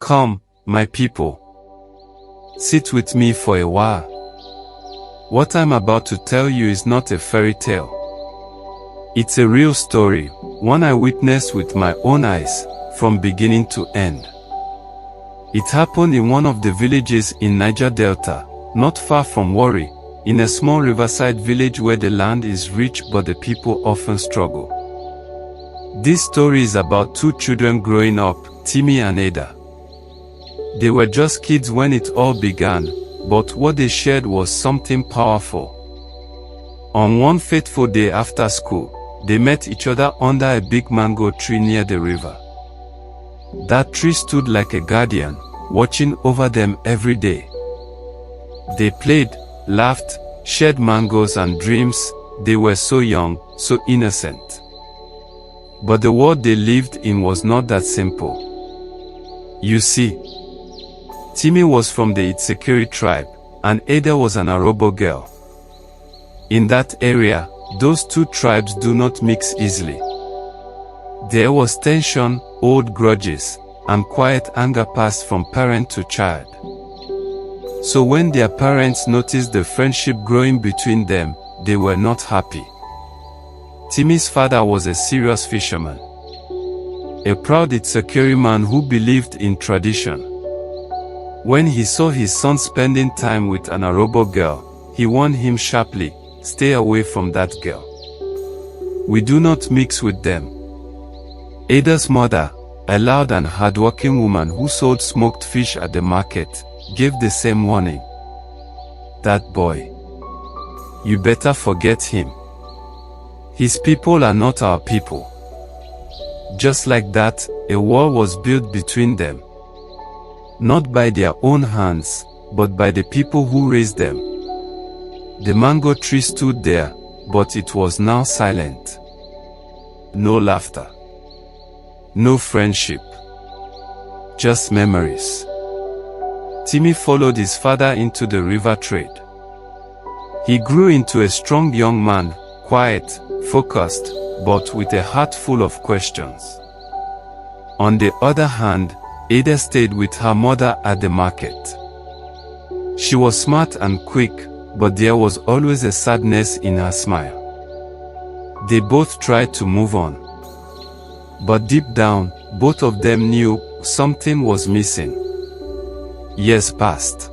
Come, my people. Sit with me for a while. What I'm about to tell you is not a fairy tale. It's a real story, one I witnessed with my own eyes, from beginning to end. It happened in one of the villages in Niger Delta, not far from Warri, in a small riverside village where the land is rich but the people often struggle. This story is about two children growing up, Timmy and Ada. They were just kids when it all began, but what they shared was something powerful. On one fateful day after school, they met each other under a big mango tree near the river. That tree stood like a guardian, watching over them every day. They played, laughed, shared mangoes and dreams. They were so young, so innocent. But the world they lived in was not that simple. You see, Timmy was from the Itsekiri tribe, and Ada was an Arobo girl. In that area, those two tribes do not mix easily. There was tension, old grudges, and quiet anger passed from parent to child. So when their parents noticed the friendship growing between them, they were not happy. Timmy's father was a serious fisherman, a proud Itsekiri man who believed in tradition. When he saw his son spending time with an Arobo girl, he warned him sharply, "Stay away from that girl. We do not mix with them." Ada's mother, a loud and hardworking woman who sold smoked fish at the market, gave the same warning. "That boy. You better forget him. His people are not our people." Just like that, a wall was built between them. Not by their own hands, but by the people who raised them. The mango tree stood there, but it was now silent. No laughter. No friendship. Just memories. Timmy followed his father into the river trade. He grew into a strong young man, quiet, focused, but with a heart full of questions. On the other hand, Ada stayed with her mother at the market. She was smart and quick, but there was always a sadness in her smile. They both tried to move on. But deep down, both of them knew something was missing. Years passed.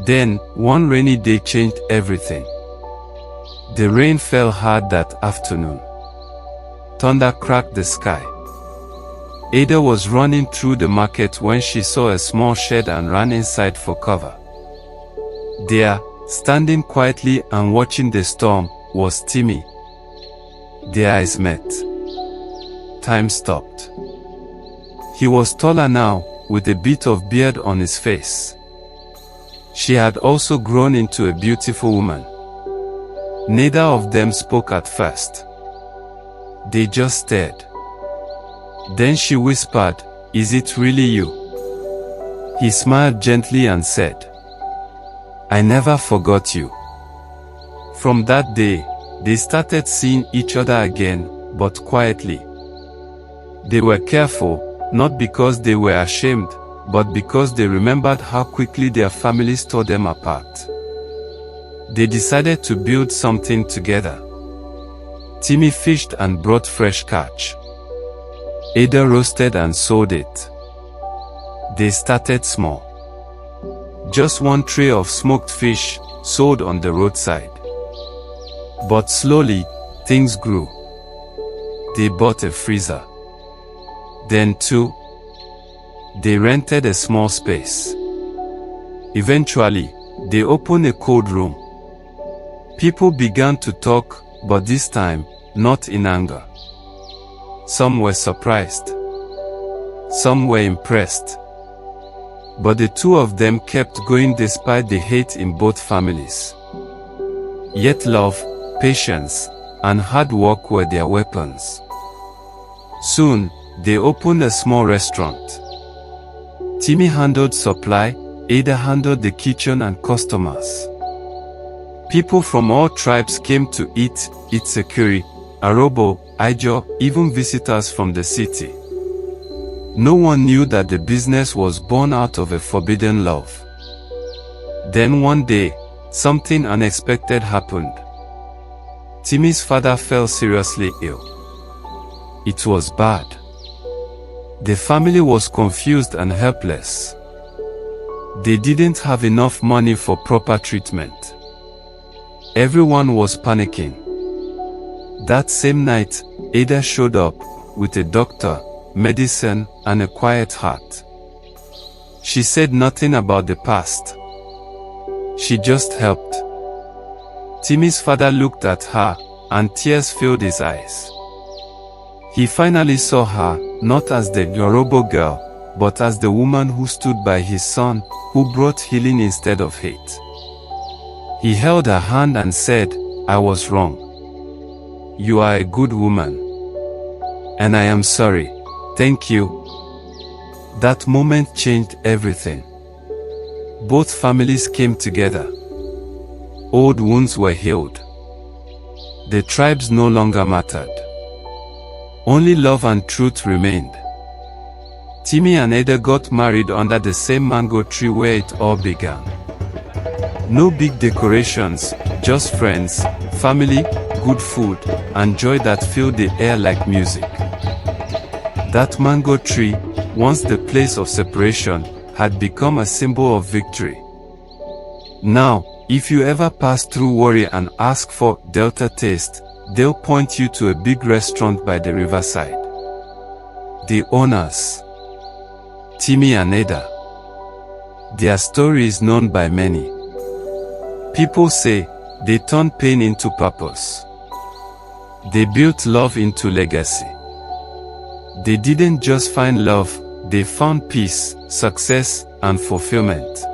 Then, one rainy day changed everything. The rain fell hard that afternoon. Thunder cracked the sky. Ada was running through the market when she saw a small shed and ran inside for cover. There, standing quietly and watching the storm, was Timmy. Their eyes met. Time stopped. He was taller now, with a bit of beard on his face. She had also grown into a beautiful woman. Neither of them spoke at first. They just stared. Then she whispered, "Is it really you?" He smiled gently and said, "I never forgot you." From that day, they started seeing each other again, but quietly. They were careful, not because they were ashamed, but because they remembered how quickly their families tore them apart. They decided to build something together. Timmy fished and brought fresh catch. Ada roasted and sold it. They started small. Just one tray of smoked fish, sold on the roadside. But slowly, things grew. They bought a freezer. Then two. They rented a small space. Eventually, they opened a cold room. People began to talk, but this time, not in anger. Some were surprised. Some were impressed. But the two of them kept going despite the hate in both families. Yet love, patience, and hard work were their weapons. Soon, they opened a small restaurant. Timmy handled supply, Ada handled the kitchen and customers. People from all tribes came to eat, Itsekiri, Arobo, Ijaw, even visitors from the city. No one knew that the business was born out of a forbidden love. Then one day, something unexpected happened. Timmy's father fell seriously ill. It was bad. The family was confused and helpless. They didn't have enough money for proper treatment. Everyone was panicking. That same night, Ada showed up with a doctor, medicine, and a quiet heart. She said nothing about the past. She just helped. Timmy's father looked at her, and tears filled his eyes. He finally saw her, not as the Yoruba girl, but as the woman who stood by his son, who brought healing instead of hate. He held her hand and said, "I was wrong. You are a good woman. And I am sorry. Thank you." That moment changed everything. Both families came together. Old wounds were healed. The tribes no longer mattered. Only love and truth remained. Timmy and Ada got married under the same mango tree where it all began. No big decorations, just friends, family, good food, and joy that filled the air like music. That mango tree, once the place of separation, had become a symbol of victory. Now, if you ever pass through Warri and ask for Delta Taste, they'll point you to a big restaurant by the riverside. The owners, Timmy and Ada. Their story is known by many. People say they turned pain into purpose. They built love into legacy. They didn't just find love, they found peace, success, and fulfillment.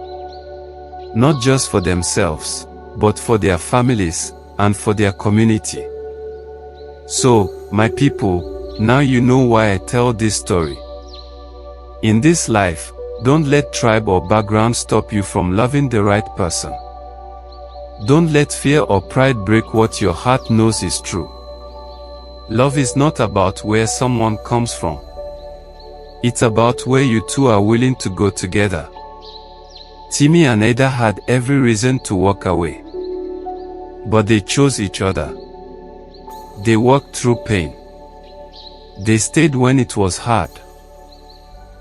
Not just for themselves, but for their families, and for their community. So, my people, now you know why I tell this story. In this life, don't let tribe or background stop you from loving the right person. Don't let fear or pride break what your heart knows is true. Love is not about where someone comes from. It's about where you two are willing to go together. Timmy and Ada had every reason to walk away. But they chose each other. They walked through pain. They stayed when it was hard.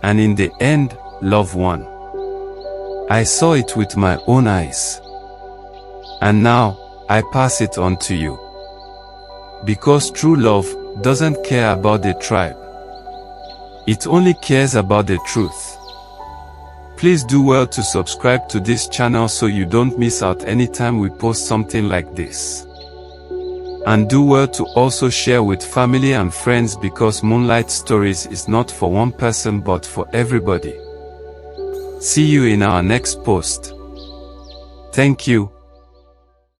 And in the end, love won. I saw it with my own eyes. And now, I pass it on to you. Because true love doesn't care about the tribe. It only cares about the truth. Please do well to subscribe to this channel so you don't miss out anytime we post something like this. And do well to also share with family and friends because Moonlight Stories is not for one person but for everybody. See you in our next post. Thank you.